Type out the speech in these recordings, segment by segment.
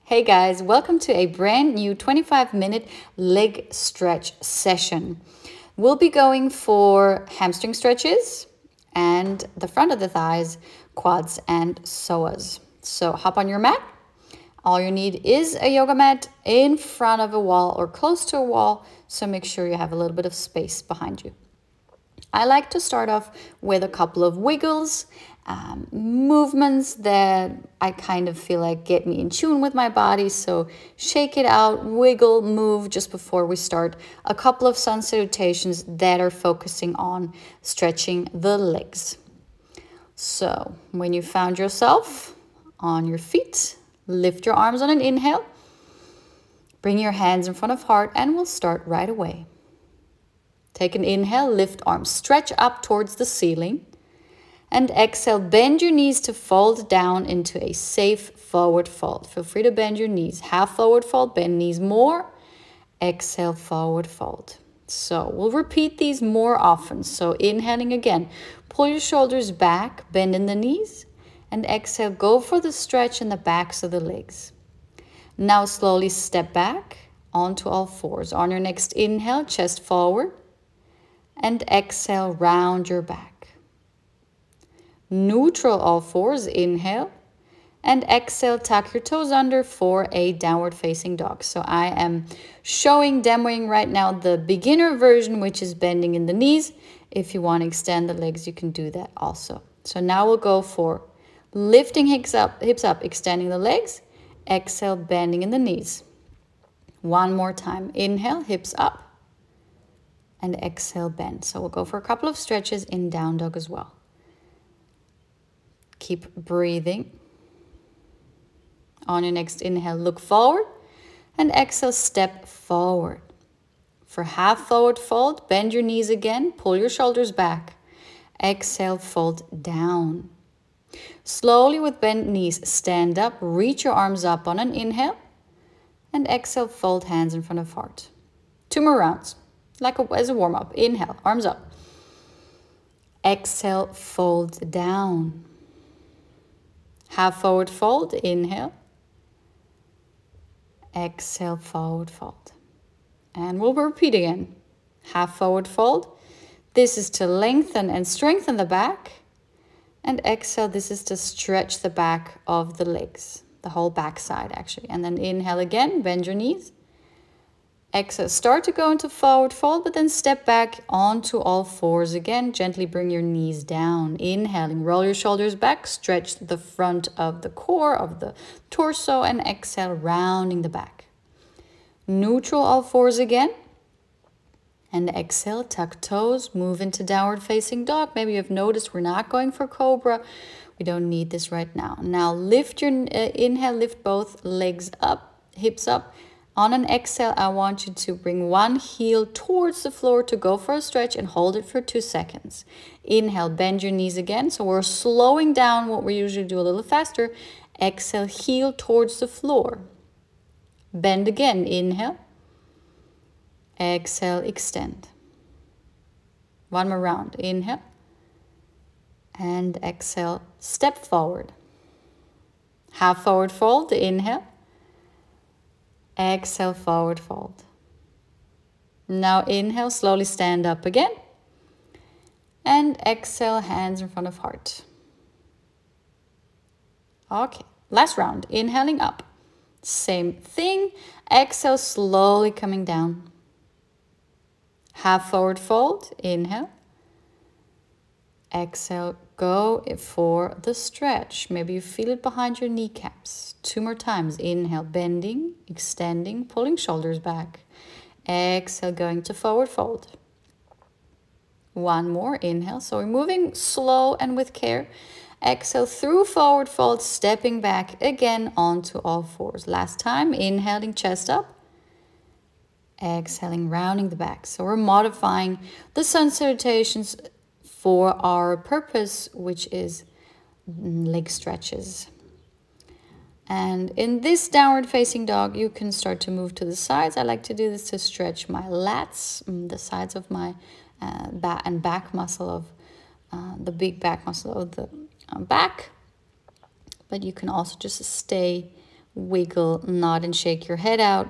Hey guys, welcome to a brand new 25-minute leg stretch session. We'll be going for hamstring stretches and the front of the thighs, quads and psoas. So hop on your mat. All you need is a yoga mat in front of a wall or close to a wall, so make sure you have a little bit of space behind you. I like to start off with a couple of wiggles, movements that I kind of feel like get me in tune with my body. So shake it out, wiggle, move just before we start. A couple of sun salutations that are focusing on stretching the legs. So when you found yourself on your feet, lift your arms on an inhale. Bring your hands in front of heart and we'll start right away. Take an inhale, lift arms, stretch up towards the ceiling. And exhale, bend your knees to fold down into a safe forward fold. Feel free to bend your knees. Half forward fold, bend knees more. Exhale, forward fold. So we'll repeat these more often. So inhaling again, pull your shoulders back, bend in the knees. And exhale, go for the stretch in the backs of the legs. Now slowly step back onto all fours. On your next inhale, chest forward. And exhale, round your back. Neutral all fours, inhale. And exhale, tuck your toes under for a downward facing dog. So I am demoing right now the beginner version, which is bending in the knees. If you want to extend the legs, you can do that also. So now we'll go for lifting hips up, extending the legs. Exhale, bending in the knees. One more time. Inhale, hips up. And exhale, bend. So we'll go for a couple of stretches in down dog as well. Keep breathing. On your next inhale, look forward. And exhale, step forward. For half forward fold, bend your knees again. Pull your shoulders back. Exhale, fold down. Slowly with bent knees, stand up. Reach your arms up on an inhale. And exhale, fold hands in front of heart. 2 more rounds. As a warm-up. Inhale, arms up. Exhale, fold down. Half forward fold, inhale. Exhale, forward fold. And we'll repeat again. Half forward fold. This is to lengthen and strengthen the back. And exhale, this is to stretch the back of the legs. The whole back side, actually. And then inhale again, bend your knees. Exhale, start to go into forward fold, but then step back onto all fours again. Gently bring your knees down. Inhaling, roll your shoulders back, stretch the front of the core of the torso, and exhale, rounding the back. Neutral all fours again. And exhale, tuck toes, move into downward facing dog. Maybe you've noticed we're not going for cobra. We don't need this right now. Now lift your inhale, lift both legs up, hips up. On an exhale, I want you to bring one heel towards the floor to go for a stretch and hold it for 2 seconds. Inhale, bend your knees again. So we're slowing down what we usually do a little faster. Exhale, heel towards the floor. Bend again, inhale. Exhale, extend. One more round, inhale. And exhale, step forward. Half forward fold, inhale. Exhale, forward fold. Now inhale, slowly stand up again. And exhale, hands in front of heart. Okay, last round. Inhaling up. Same thing. Exhale, slowly coming down. Half forward fold, inhale. Exhale, go for the stretch. Maybe you feel it behind your kneecaps. 2 more times. Inhale, bending, extending, pulling shoulders back. Exhale, going to forward fold. One more. Inhale. So we're moving slow and with care. Exhale through forward fold, stepping back again onto all fours. Last time. Inhaling, chest up. Exhaling, rounding the back. So we're modifying the sun salutations for our purpose, which is leg stretches. And in this downward facing dog, you can start to move to the sides. I like to do this to stretch my lats, the sides of my back muscle of the big back muscle of the back. But you can also just stay wiggle, nod and shake your head out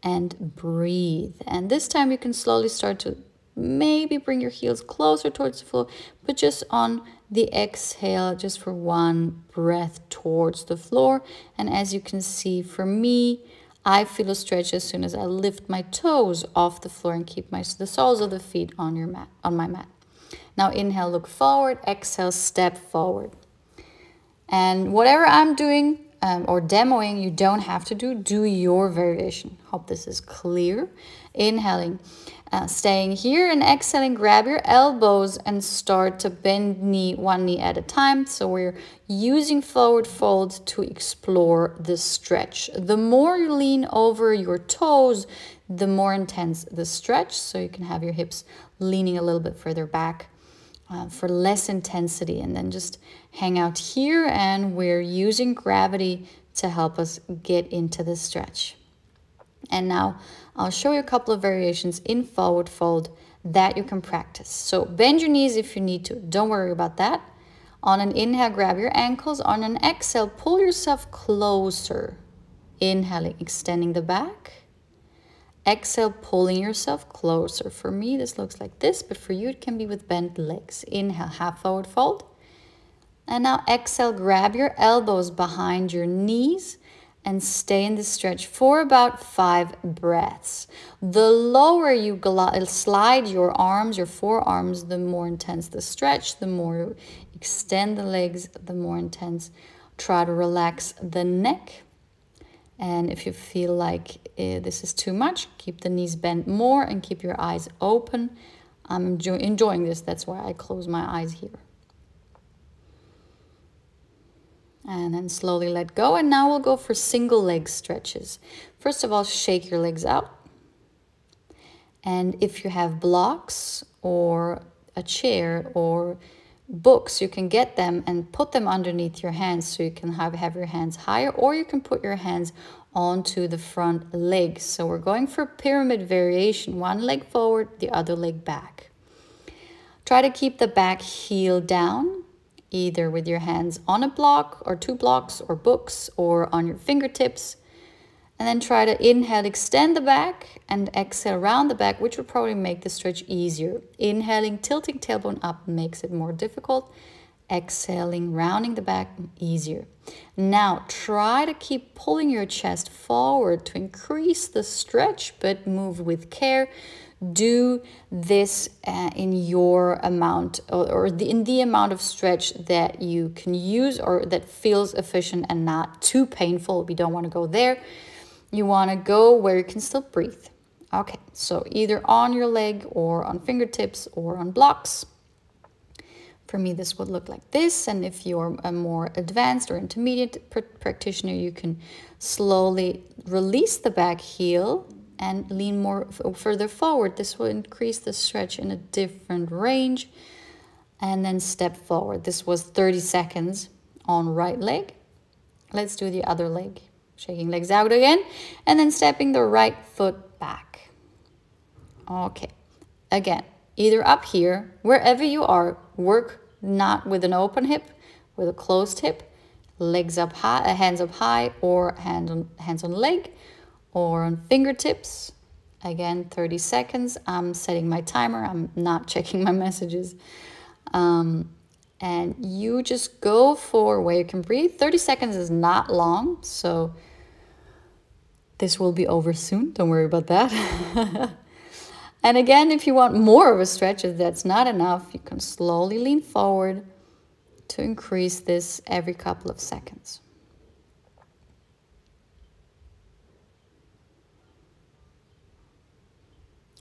and breathe. And this time you can slowly start to maybe bring your heels closer towards the floor, but just on the exhale, just for one breath towards the floor. And as you can see, for me, I feel a stretch as soon as I lift my toes off the floor and keep the soles of the feet on your mat, on my mat. Now inhale, look forward, exhale, step forward. And whatever I'm doing or demoing, you don't have to do your variation. Hope this is clear. Inhaling, staying here, and exhaling, grab your elbows and start to bend one knee at a time. So we're using forward fold to explore the stretch. The more you lean over your toes, the more intense the stretch. So you can have your hips leaning a little bit further back for less intensity, and then just hang out here, and we're using gravity to help us get into the stretch. And now I'll show you a couple of variations in forward fold that you can practice. So bend your knees if you need to, don't worry about that. On an inhale, grab your ankles. On an exhale, pull yourself closer. Inhaling, extending the back. Exhale, pulling yourself closer. For me, this looks like this, but for you, it can be with bent legs. Inhale, half forward fold. And now exhale, grab your elbows behind your knees and stay in this stretch for about 5 breaths. The lower you slide your arms, your forearms, the more intense the stretch, the more you extend the legs, the more intense. Try to relax the neck. And if you feel like this is too much, keep the knees bent more and keep your eyes open. I'm enjoying this, that's why I close my eyes here. And then slowly let go. And now we'll go for single leg stretches. First of all, shake your legs out. And if you have blocks or a chair or books, you can get them and put them underneath your hands so you can have your hands higher, or you can put your hands onto the front legs. So we're going for pyramid variation, one leg forward, the other leg back. Try to keep the back heel down, either with your hands on a block or 2 blocks or books or on your fingertips. And then try to inhale, extend the back, and exhale, round the back, which would probably make the stretch easier. Inhaling, tilting tailbone up makes it more difficult. Exhaling, rounding the back, easier. Now, try to keep pulling your chest forward to increase the stretch, but move with care. Do this in your amount in the amount of stretch that you can use or that feels efficient and not too painful. We don't want to go there. You want to go where you can still breathe. Okay, so either on your leg or on fingertips or on blocks. For me, this would look like this. And if you're a more advanced or intermediate practitioner, you can slowly release the back heel and lean more further forward. This will increase the stretch in a different range. And then step forward. This was 30 seconds on right leg. Let's do the other leg. Shaking legs out again, and then stepping the right foot back. Okay, again, either up here, wherever you are, work not with an open hip, with a closed hip, legs up high, hands up high, or hands on leg, or on fingertips. Again, 30 seconds. I'm setting my timer. I'm not checking my messages. And you just go for where you can breathe. 30 seconds is not long, so this will be over soon. Don't worry about that. And again, if you want more of a stretch, if that's not enough, you can slowly lean forward to increase this every couple of seconds.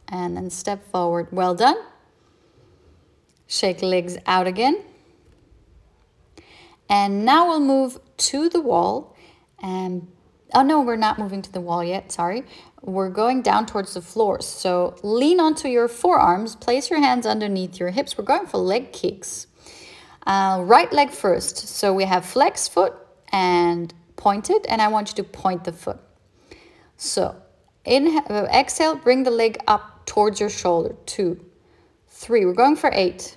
And then step forward. Well done. Shake legs out again. And now we'll move to the wall. And oh no, we're not moving to the wall yet, sorry. We're going down towards the floor. So lean onto your forearms, place your hands underneath your hips. We're going for leg kicks. Right leg first. So we have flexed foot and pointed, and I want you to point the foot. So exhale, bring the leg up towards your shoulder. 2, 3, we're going for 8,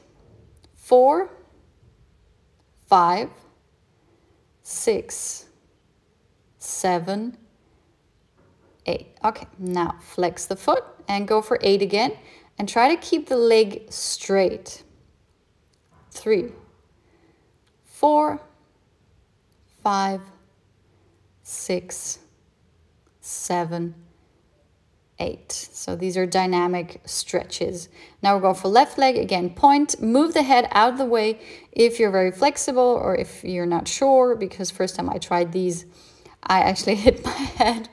4, 5, 6, 7, 8. Okay, now flex the foot and go for 8 again. And try to keep the leg straight. 3, 4, 5, 6, 7, 8. So these are dynamic stretches. Now we're going for left leg. Again, point, move the head out of the way if you're very flexible or if you're not sure, because first time I tried these, I actually hit my head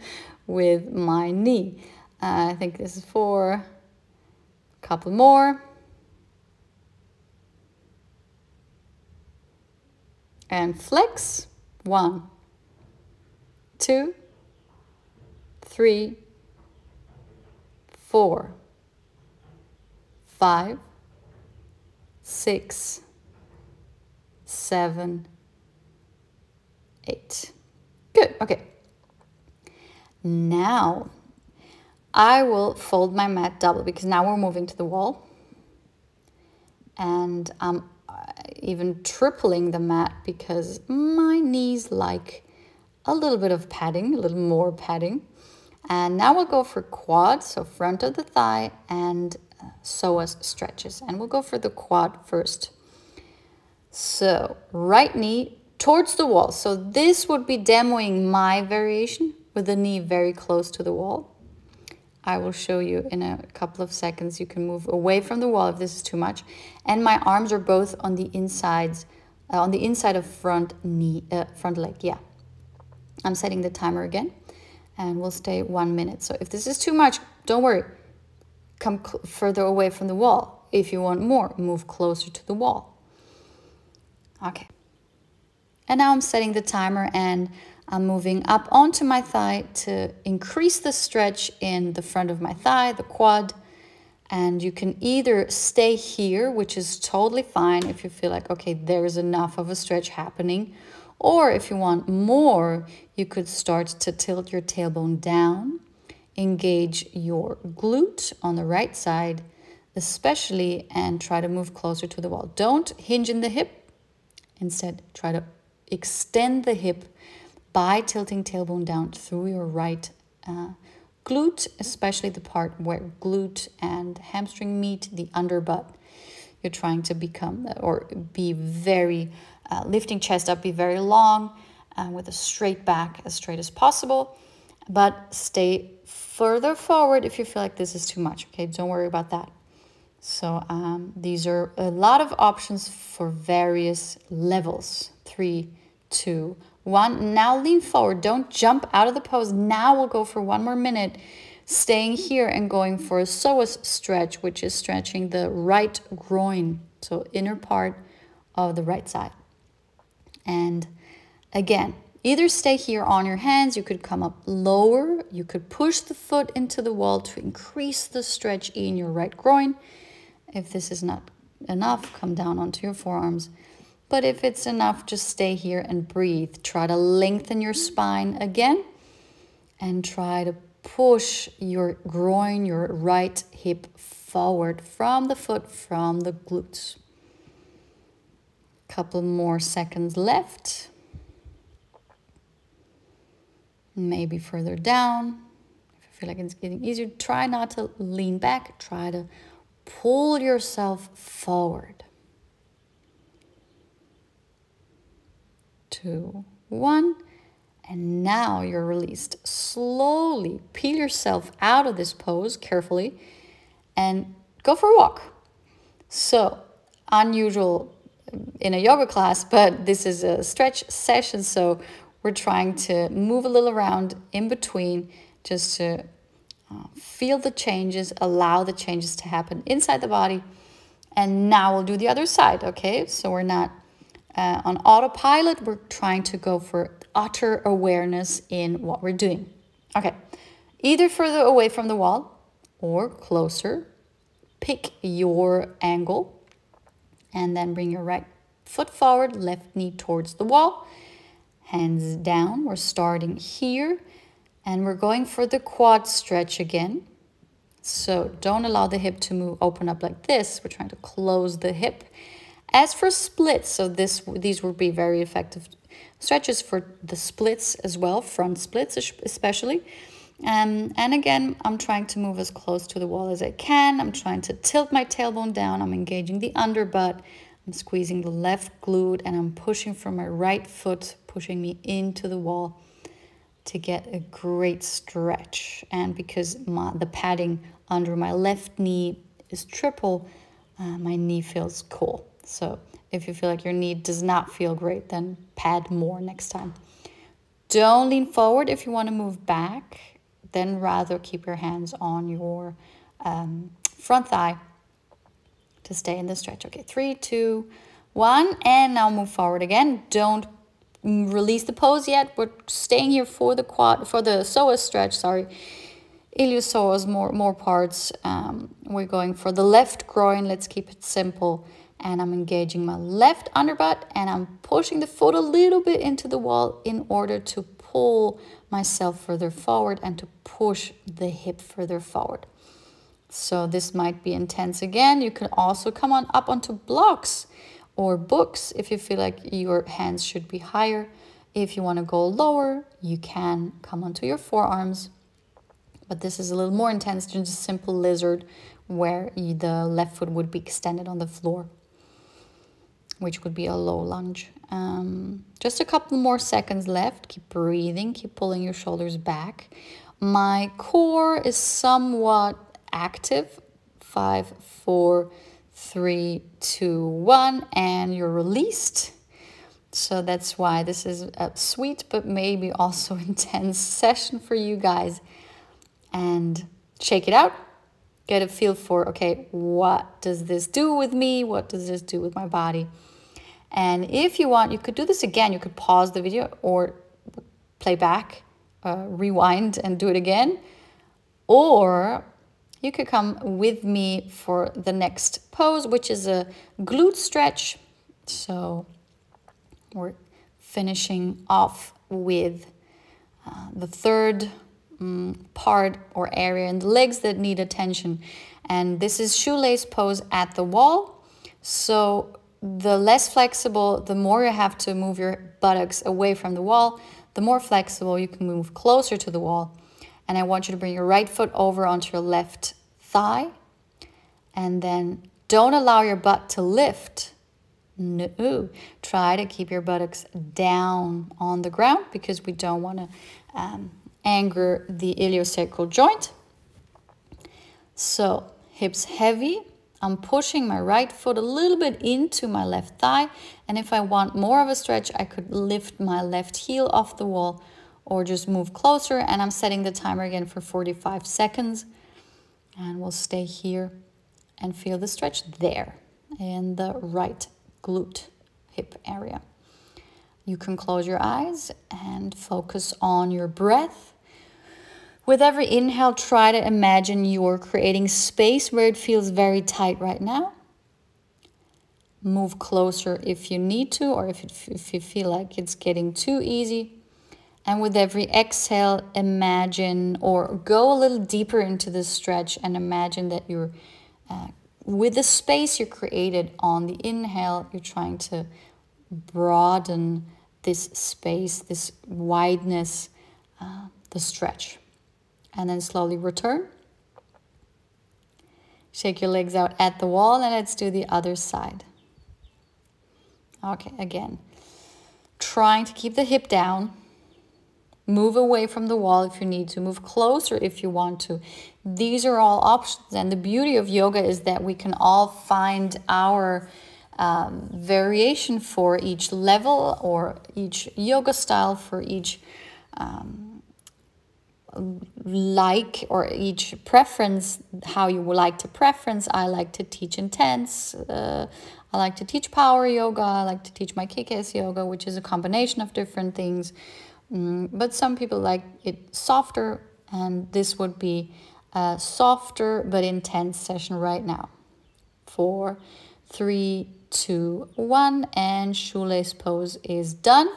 with my knee. I think this is 4, a couple more. And flex. 1, 2, 3, 4, 5, 6, 7, 8. Good, okay. Now I will fold my mat double because now we're moving to the wall. And I'm even tripling the mat because my knees like a little bit of padding, a little more padding. And now we'll go for quad, so front of the thigh and psoas stretches. And we'll go for the quad first. So right knee towards the wall. So this would be demoing my variation with the knee very close to the wall. I will show you in a couple of seconds. You can move away from the wall if this is too much. And my arms are both on the insides, on the inside of front knee, front leg. Yeah. I'm setting the timer again, and we'll stay 1 minute. So if this is too much, don't worry. Come further away from the wall. If you want more, move closer to the wall. Okay. And now I'm setting the timer and I'm moving up onto my thigh to increase the stretch in the front of my thigh, the quad. And you can either stay here, which is totally fine if you feel like, okay, there's enough of a stretch happening. Or if you want more, you could start to tilt your tailbone down, engage your glute on the right side, especially, and try to move closer to the wall. Don't hinge in the hip. Instead, try to extend the hip by tilting tailbone down through your right glute, especially the part where glute and hamstring meet, the underbutt. You're trying to become or be very, lifting chest up, be very long with a straight back, as straight as possible, but stay further forward if you feel like this is too much, okay? Don't worry about that. So these are a lot of options for various levels. 3, 2, 1. Now lean forward. Don't jump out of the pose. Now we'll go for 1 more minute, staying here and going for a psoas stretch, which is stretching the right groin, so inner part of the right side. And again, either stay here on your hands, you could come up lower, you could push the foot into the wall to increase the stretch in your right groin. If this is not enough, come down onto your forearms. But if it's enough, just stay here and breathe. Try to lengthen your spine again and try to push your groin, your right hip forward from the foot, from the glutes. Couple more seconds left. Maybe further down. If you feel like it's getting easier, try not to lean back. Try to pull yourself forward. 2, 1. And now you're released. Slowly peel yourself out of this pose carefully and go for a walk. So, unusual in a yoga class, but this is a stretch session, so we're trying to move a little around in between just to feel the changes, allow the changes to happen inside the body. And now we'll do the other side, okay? So we're not on autopilot, we're trying to go for utter awareness in what we're doing. Okay, either further away from the wall or closer. Pick your angle and then bring your right foot forward, left knee towards the wall, hands down. We're starting here and we're going for the quad stretch again. So don't allow the hip to move, open up like this. We're trying to close the hip. As for splits, so these will be very effective stretches for the splits as well, front splits especially. And again, I'm trying to move as close to the wall as I can. I'm trying to tilt my tailbone down. I'm engaging the underbutt. I'm squeezing the left glute, and I'm pushing from my right foot, pushing me into the wall to get a great stretch. And because the padding under my left knee is triple, my knee feels cool. So if you feel like your knee does not feel great, then pad more next time. Don't lean forward if you want to move back. Then rather keep your hands on your front thigh to stay in the stretch. Okay, 3, 2, 1, and now move forward again. Don't release the pose yet. We're staying here for the psoas stretch. Sorry, iliopsoas, more parts. We're going for the left groin. Let's keep it simple. And I'm engaging my left underbutt, and I'm pushing the foot a little bit into the wall in order to pull myself further forward and to push the hip further forward. So this might be intense again. You can also come on up onto blocks or books if you feel like your hands should be higher. If you want to go lower, you can come onto your forearms. But this is a little more intense than just simple lizard, where the left foot would be extended on the floor, which would be a low lunge. Just a couple more seconds left. Keep breathing, keep pulling your shoulders back. My core is somewhat active. 5, 4, 3, 2, 1, and you're released. So that's why this is a sweet but maybe also intense session for you guys. And shake it out. Get a feel for, okay, what does this do with me? What does this do with my body? And if you want, you could do this again. You could pause the video or play back, rewind and do it again. Or you could come with me for the next pose, which is a glute stretch. So we're finishing off with the third part or area in the legs that need attention. And this is shoelace pose at the wall. So the less flexible, the more you have to move your buttocks away from the wall, the more flexible you can move closer to the wall. And I want you to bring your right foot over onto your left thigh. And then don't allow your butt to lift. No, try to keep your buttocks down on the ground because we don't want to anger the iliosacral joint. So hips heavy. I'm pushing my right foot a little bit into my left thigh. And if I want more of a stretch, I could lift my left heel off the wall or just move closer. And I'm setting the timer again for 45 seconds. And we'll stay here and feel the stretch there in the right glute hip area. You can close your eyes and focus on your breath. With every inhale, try to imagine you're creating space where it feels very tight right now. Move closer if you need to, or if you feel like it's getting too easy. And with every exhale, imagine or go a little deeper into the stretch and imagine that you're, with the space you created on the inhale, you're trying to broaden this space, this wideness, the stretch. And then slowly return. Shake your legs out at the wall and let's do the other side. Okay, again, trying to keep the hip down. Move away from the wall if you need to. Move closer if you want to. These are all options. And the beauty of yoga is that we can all find our variation for each level or each yoga style, for each or each preference, how you would like to preference. I like to teach intense. I like to teach power yoga. I like to teach my KICKASSYOGA, which is a combination of different things. But some people like it softer, and this would be a softer but intense session right now. 4, 3, 2, 1, and shoelace pose is done.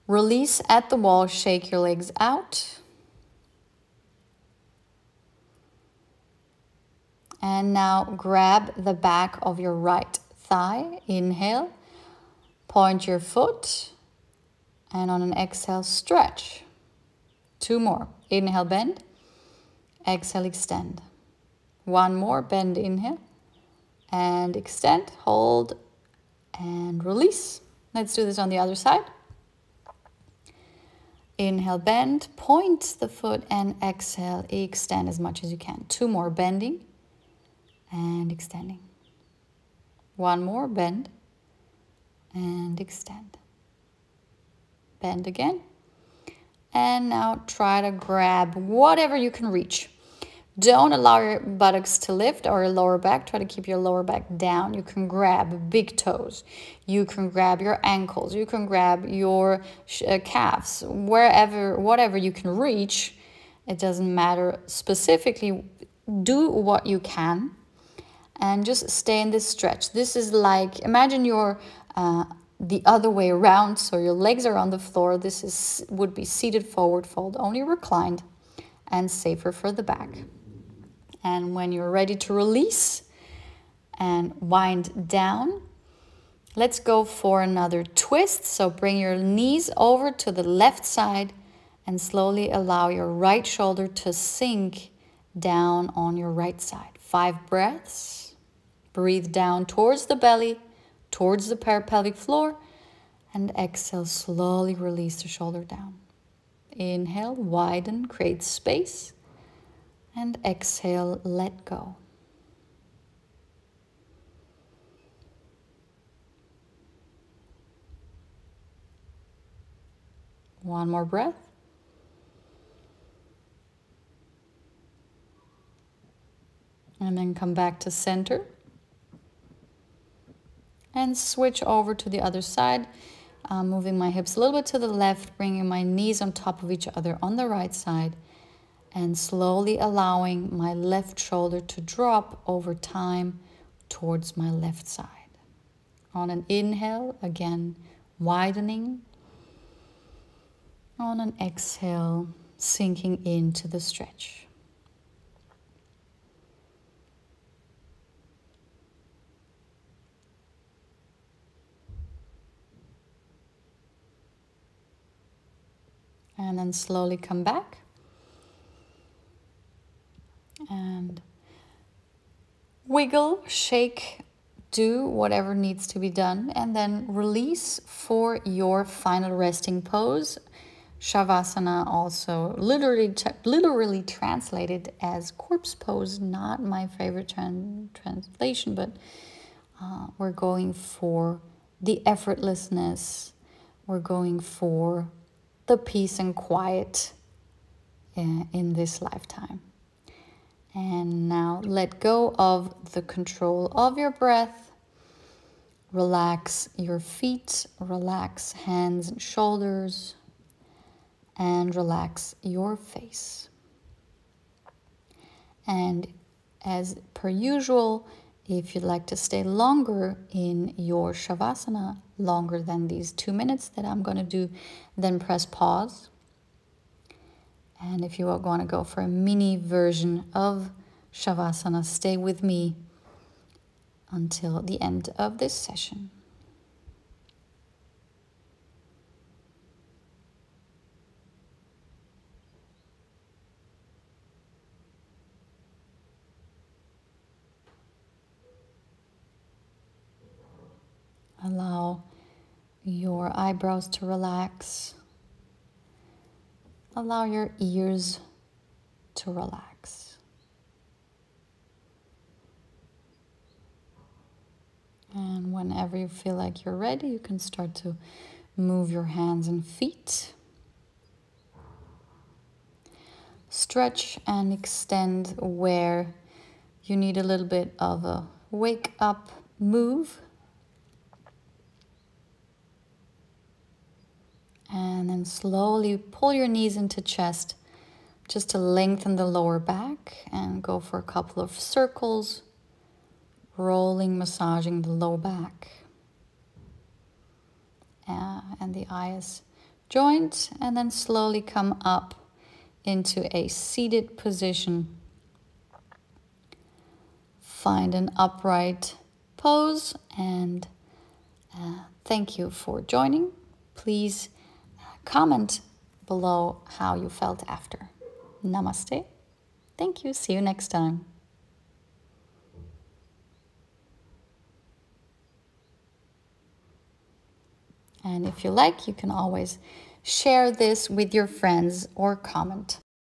Release at the wall, shake your legs out. And now grab the back of your right thigh. Inhale, point your foot, And on an exhale, stretch. 2 more. Inhale, bend. Exhale, extend. 1 more, bend, inhale. And extend, hold, and release. Let's do this on the other side. Inhale, bend, point the foot, and exhale, extend as much as you can. 2 more, bending and extending. 1 more, bend and extend. Bend again. And now try to grab whatever you can reach. Don't allow your buttocks to lift or your lower back. Try to keep your lower back down. You can grab big toes. You can grab your ankles. You can grab your calves. Whatever you can reach. It doesn't matter specifically. Do what you can. And just stay in this stretch. This is like, imagine you're the other way around. So your legs are on the floor. This would be seated forward fold, only reclined and safer for the back. And when you're ready to release and wind down, let's go for another twist. So bring your knees over to the left side and slowly allow your right shoulder to sink down on your right side. 5 breaths. Breathe down towards the belly, towards the pelvic floor, and exhale, slowly release the shoulder down. Inhale, widen, create space. And exhale, let go. One more breath. And then come back to center. And switch over to the other side, moving my hips a little bit to the left, bringing my knees on top of each other on the right side. And slowly allowing my left shoulder to drop over time towards my left side. On an inhale, again, widening. On an exhale, sinking into the stretch. And then slowly come back. And wiggle, shake, do whatever needs to be done, and then release for your final resting pose. Shavasana, also literally translated as corpse pose, not my favorite translation, but we're going for the effortlessness. We're going for the peace and quiet in this lifetime. And now let go of the control of your breath. Relax your feet, relax hands and shoulders, and relax your face. And as per usual, if you'd like to stay longer in your Shavasana, longer than these 2 minutes that I'm going to do, then press pause. And if you want to go for a mini version of Shavasana, stay with me until the end of this session. Allow your eyebrows to relax. Allow your ears to relax. And whenever you feel like you're ready, you can start to move your hands and feet. Stretch and extend where you need a little bit of a wake up move. And then slowly pull your knees into chest just to lengthen the lower back and go for a couple of circles, rolling, massaging the low back. And the eyes joint, and then slowly come up into a seated position. Find an upright pose, and thank you for joining. Please Comment below how you felt after. Namaste. Thank you. See you next time. And if you like, you can always share this with your friends or comment.